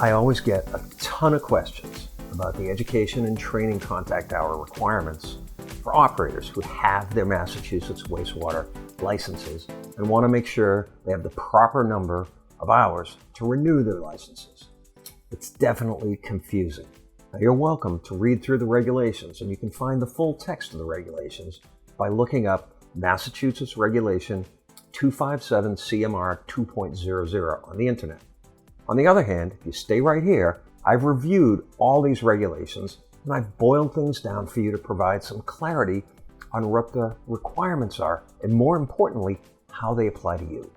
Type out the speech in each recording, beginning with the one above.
I always get a ton of questions about the education and training contact hour requirements for operators who have their Massachusetts wastewater licenses and want to make sure they have the proper number of hours to renew their licenses. It's definitely confusing. Now, you're welcome to read through the regulations, and you can find the full text of the regulations by looking up Massachusetts Regulation 257 CMR 2.00 on the internet. On the other hand, if you stay right here, I've reviewed all these regulations and I've boiled things down for you to provide some clarity on what the requirements are and, more importantly, how they apply to you.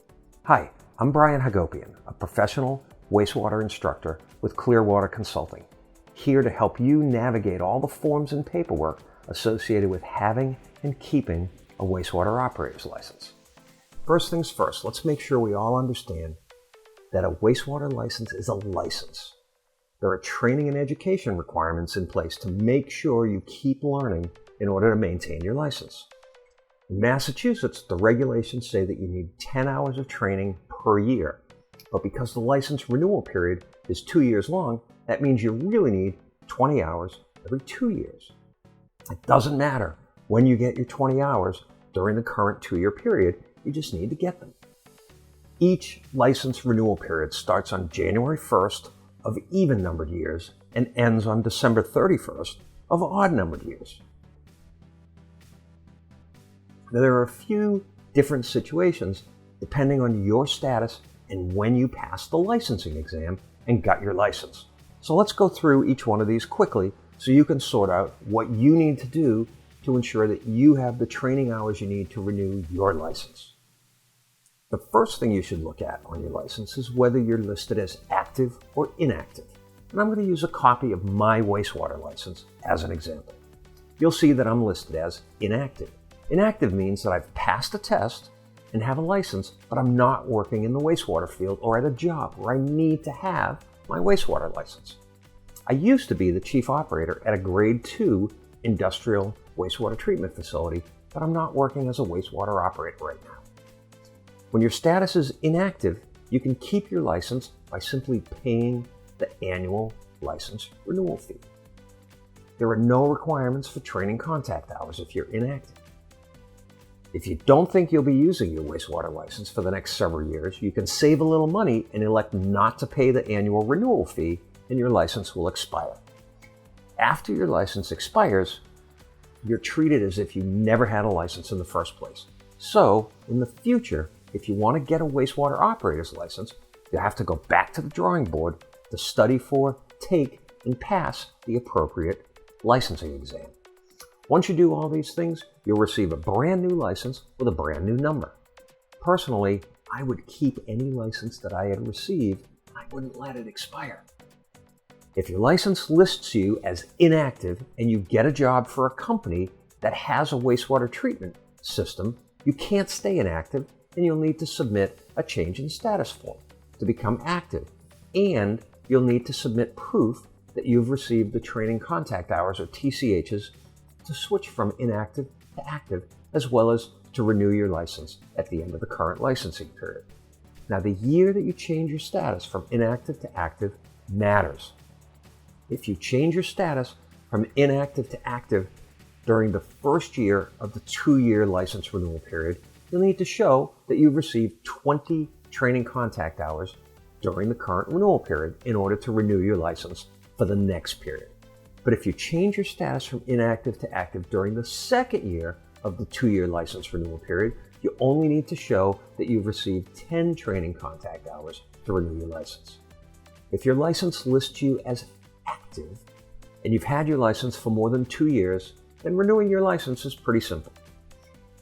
Hi, I'm Brian Hagopian, a professional wastewater instructor with Clearwater Consulting, here to help you navigate all the forms and paperwork associated with having and keeping a wastewater operator's license. First things first, let's make sure we all understand that a wastewater license is a license. There are training and education requirements in place to make sure you keep learning in order to maintain your license. In Massachusetts, the regulations say that you need 10 hours of training per year, but because the license renewal period is 2 years long, that means you really need 20 hours every 2 years. It doesn't matter when you get your 20 hours during the current 2-year period, you just need to get them. Each license renewal period starts on January 1st of even-numbered years and ends on December 31st of odd-numbered years. Now, there are a few different situations depending on your status and when you passed the licensing exam and got your license. So let's go through each one of these quickly so you can sort out what you need to do to ensure that you have the training hours you need to renew your license. The first thing you should look at on your license is whether you're listed as active or inactive. And I'm going to use a copy of my wastewater license as an example. You'll see that I'm listed as inactive. Inactive means that I've passed a test and have a license, but I'm not working in the wastewater field or at a job where I need to have my wastewater license. I used to be the chief operator at a grade 2 industrial wastewater treatment facility, but I'm not working as a wastewater operator right now. When your status is inactive, you can keep your license by simply paying the annual license renewal fee. There are no requirements for training contact hours if you're inactive. If you don't think you'll be using your wastewater license for the next several years, you can save a little money and elect not to pay the annual renewal fee, and your license will expire. After your license expires, you're treated as if you never had a license in the first place. So, in the future, if you want to get a wastewater operator's license, you have to go back to the drawing board to study for, take, and pass the appropriate licensing exam. Once you do all these things, you'll receive a brand new license with a brand new number. Personally, I would keep any license that I had received. I wouldn't let it expire. If your license lists you as inactive and you get a job for a company that has a wastewater treatment system, you can't stay inactive and you'll need to submit a change in status form to become active. And you'll need to submit proof that you've received the training contact hours, or TCHs, to switch from inactive to active, as well as to renew your license at the end of the current licensing period. Now, the year that you change your status from inactive to active matters. If you change your status from inactive to active during the first year of the 2-year license renewal period, you'll need to show that you've received 20 training contact hours during the current renewal period in order to renew your license for the next period. But if you change your status from inactive to active during the second year of the 2-year license renewal period, you only need to show that you've received 10 training contact hours to renew your license. If your license lists you as active and you've had your license for more than 2 years, then renewing your license is pretty simple.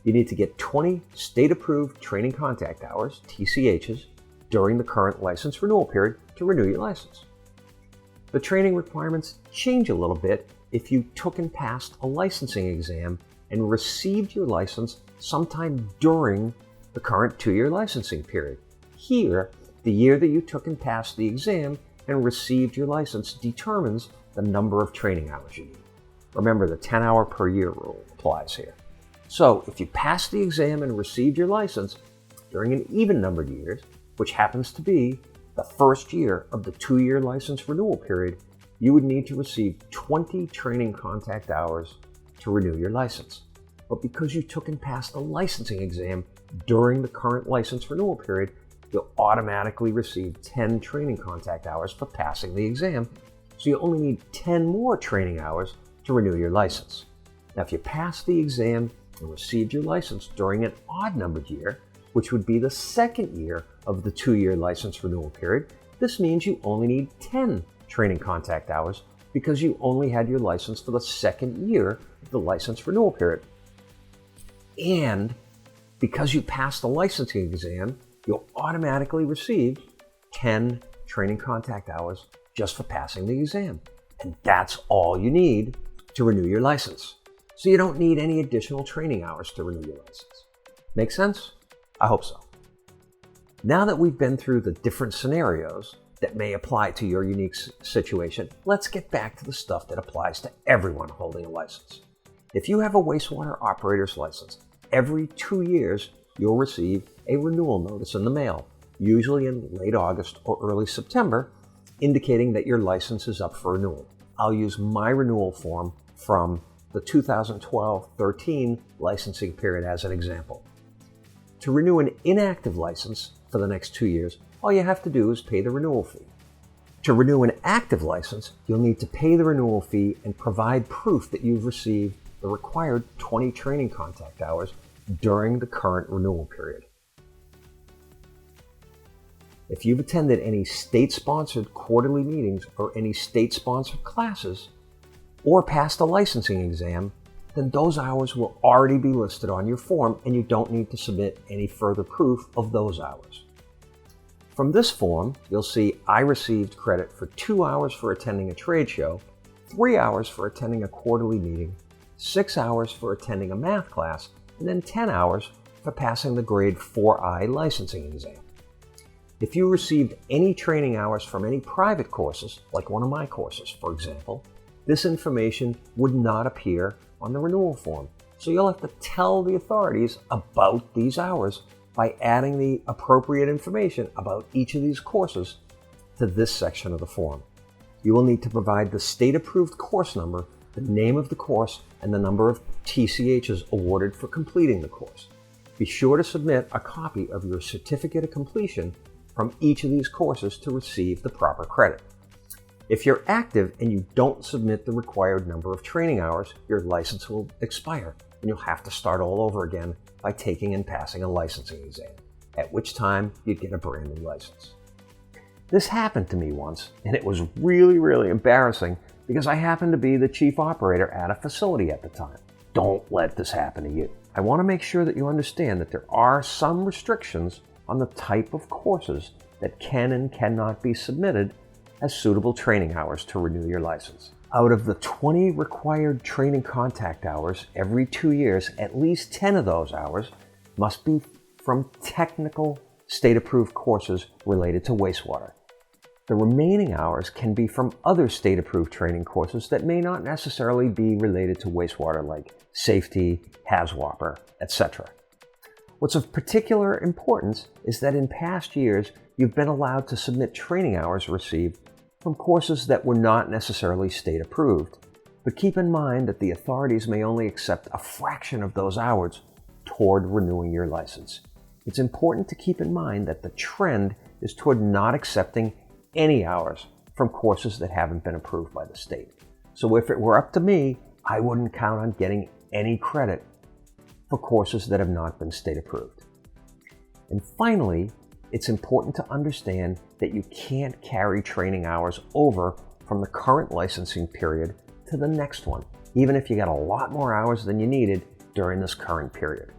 You need to get 20 state-approved training contact hours, TCHs, during the current license renewal period to renew your license. The training requirements change a little bit if you took and passed a licensing exam and received your license sometime during the current 2-year licensing period. Here, the year that you took and passed the exam and received your license determines the number of training hours you need. Remember, the 10-hour per year rule applies here. So if you passed the exam and received your license during an even-numbered years, which happens to be the first year of the 2-year license renewal period, you would need to receive 20 training contact hours to renew your license. But because you took and passed the licensing exam during the current license renewal period, you'll automatically receive 10 training contact hours for passing the exam, so you only need 10 more training hours to renew your license. Now, if you passed the exam and received your license during an odd-numbered year, which would be the second year of the 2-year license renewal period, this means you only need 10 training contact hours because you only had your license for the second year of the license renewal period. And because you passed the licensing exam, you'll automatically receive 10 training contact hours just for passing the exam. And that's all you need to renew your license. So you don't need any additional training hours to renew your license. Make sense? I hope so. Now that we've been through the different scenarios that may apply to your unique situation, let's get back to the stuff that applies to everyone holding a license. If you have a wastewater operator's license, every 2 years you'll receive a renewal notice in the mail, usually in late August or early September, indicating that your license is up for renewal. I'll use my renewal form from the 2012-13 licensing period as an example. To renew an inactive license for the next 2 years, all you have to do is pay the renewal fee. To renew an active license, you'll need to pay the renewal fee and provide proof that you've received the required 20 training contact hours during the current renewal period. If you've attended any state-sponsored quarterly meetings or any state-sponsored classes, or passed a licensing exam, then those hours will already be listed on your form and you don't need to submit any further proof of those hours. From this form, you'll see I received credit for 2 hours for attending a trade show, 3 hours for attending a quarterly meeting, 6 hours for attending a math class, and then 10 hours for passing the grade 4I licensing exam. If you received any training hours from any private courses, like one of my courses, for example, this information would not appear on the renewal form. So you'll have to tell the authorities about these hours by adding the appropriate information about each of these courses to this section of the form. You will need to provide the state-approved course number, the name of the course, and the number of TCHs awarded for completing the course. Be sure to submit a copy of your certificate of completion from each of these courses to receive the proper credit. If you're active and you don't submit the required number of training hours, your license will expire and you'll have to start all over again by taking and passing a licensing exam, at which time you'd get a brand new license. This happened to me once, and it was really embarrassing because I happened to be the chief operator at a facility at the time. Don't let this happen to you. I want to make sure that you understand that there are some restrictions on the type of courses that can and cannot be submitted as suitable training hours to renew your license. Out of the 20 required training contact hours every 2 years, at least 10 of those hours must be from technical state-approved courses related to wastewater. The remaining hours can be from other state-approved training courses that may not necessarily be related to wastewater, like safety, HAZWOPER, etc. What's of particular importance is that in past years, you've been allowed to submit training hours received from courses that were not necessarily state-approved. But keep in mind that the authorities may only accept a fraction of those hours toward renewing your license. It's important to keep in mind that the trend is toward not accepting any hours from courses that haven't been approved by the state. So if it were up to me, I wouldn't count on getting any credit for courses that have not been state approved. And finally, it's important to understand that you can't carry training hours over from the current licensing period to the next one, even if you got a lot more hours than you needed during this current period.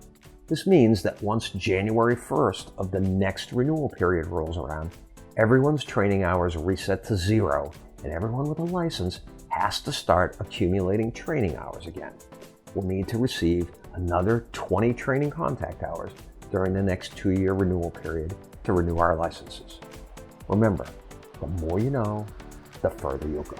This means that once January 1st of the next renewal period rolls around, everyone's training hours reset to 0, and everyone with a license has to start accumulating training hours again. We'll need to receive another 20 training contact hours during the next 2-year renewal period to renew our licenses. Remember, the more you know, the further you'll go.